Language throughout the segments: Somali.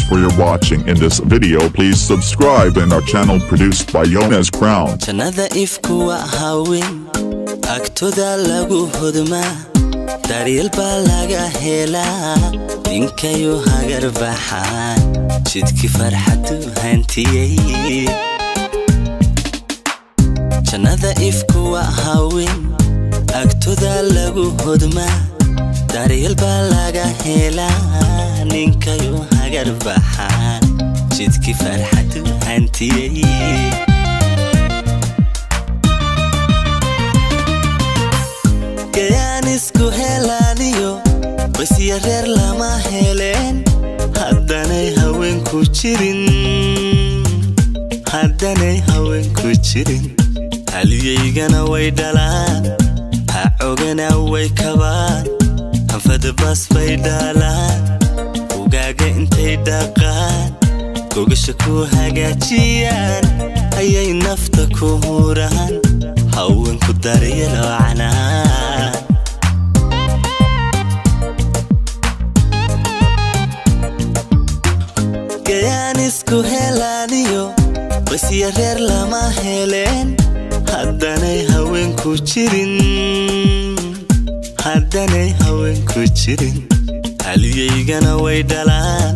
for your watching. In this video, please subscribe in our channel produced by Yones Crown. Jannada ifku waa haween agtooda lagu hodmaa daryeel baa laga helaa ninkayu hagar baxaan jidkii farxadu hantiyay. Jannada ifku waa haween agtooda lagu hodmaa daryeel baa laga helaa ninkayu hagar baxaan jidkii farxadu hantiyay. Isku helaniyo bas yareer lama helen haddanay haweenku jirin haliyaygana way dhalaan ha ogana way kabaan hanfada bas bay dhalaan ugaaga intay dhaqaan gogasha ku hagaajiyaan ayay nafta ku huraan haweenku daryeel canaan. Isku helaniyo bas yareer lama helen haddanay haweenku jirin haliyaygana way dhalaan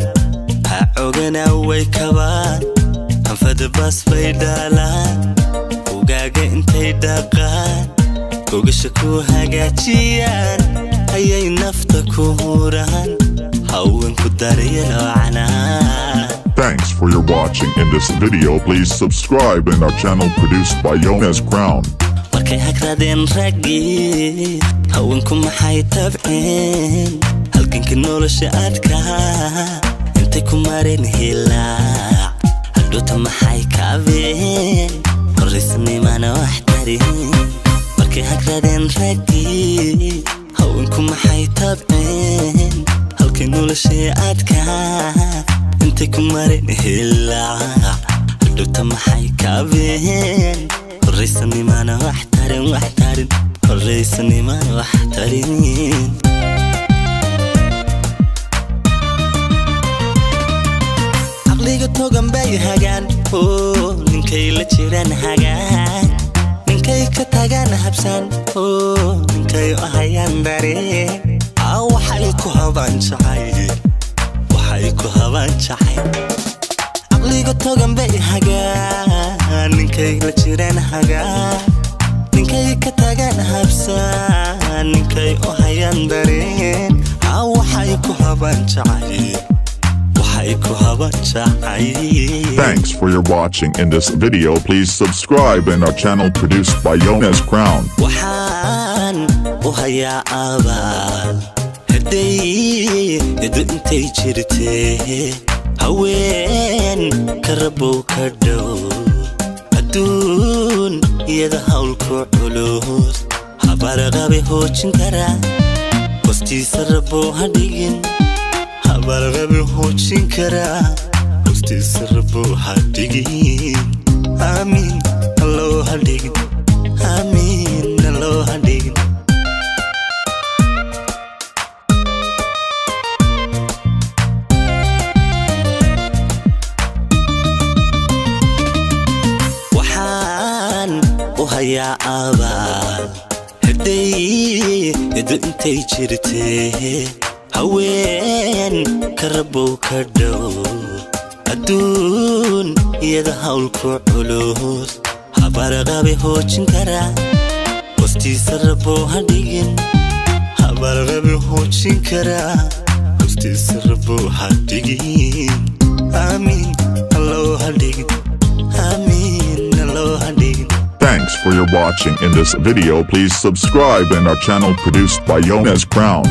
ha ogana way kabaan hanfada bas bay dhalaan ugaaga intay dhaqaan gogasha ku hagaajiyaan ayay nafta ku huraan haweenku daryeel canaan. Thanks for your watching. In this video, please subscribe in our channel produced by Yones Crown. Markay hagradeen ragii haweenku maxay tabceen halganka nolosha adkaa intay ku mareen hilaac hadhuuta maxay kaabeen horaysnimana wax tarin. Markay hagradeen ragii haweenku maxay tabceen halka nolosha adkaa intay ku mareen hilaac hadhuuta maxay kaabeen horaysnimana wax tarin horaysnimana wax tarin. Aqliga togan bay hagaan ninkay la jiraan hagaan ninkay ka tagaan habsan ninkay u hayaan dareen waxay ku habaan jacayl. Aqliga togan bay hagaan ninkay la jiraan hagaan ninkay ka tagaan habsan ninkay u hayaan dareen waxay ku habaan jacayl. Thanks for your watching. In this video, please subscribe in our channel produced by Yones Crown. Waxaan u hayaa abaal haday intay jirtee haween karabow ka dhow adduun iyada hawlku culus habarqabe hoojin karaa hoostiisa rabo hadhigin habarqabe hoojin karaa hoostiisa rabo hadhigin. Amiin allo hadhigin amiin allo hadhigin. Hayaa abaal haday intay jirtee haween karabow ka dhow adduun iyada hawlku culus habarqabe hoojin karaa hoostiisa rabo hadhigin habarqabe hoojin karaa hoostiisa rabo hadhigin. Amiin allo hadhigin amiin allo hadhigin. Thanks for your watching. In this video, please subscribe in our channel produced by Yones Crown.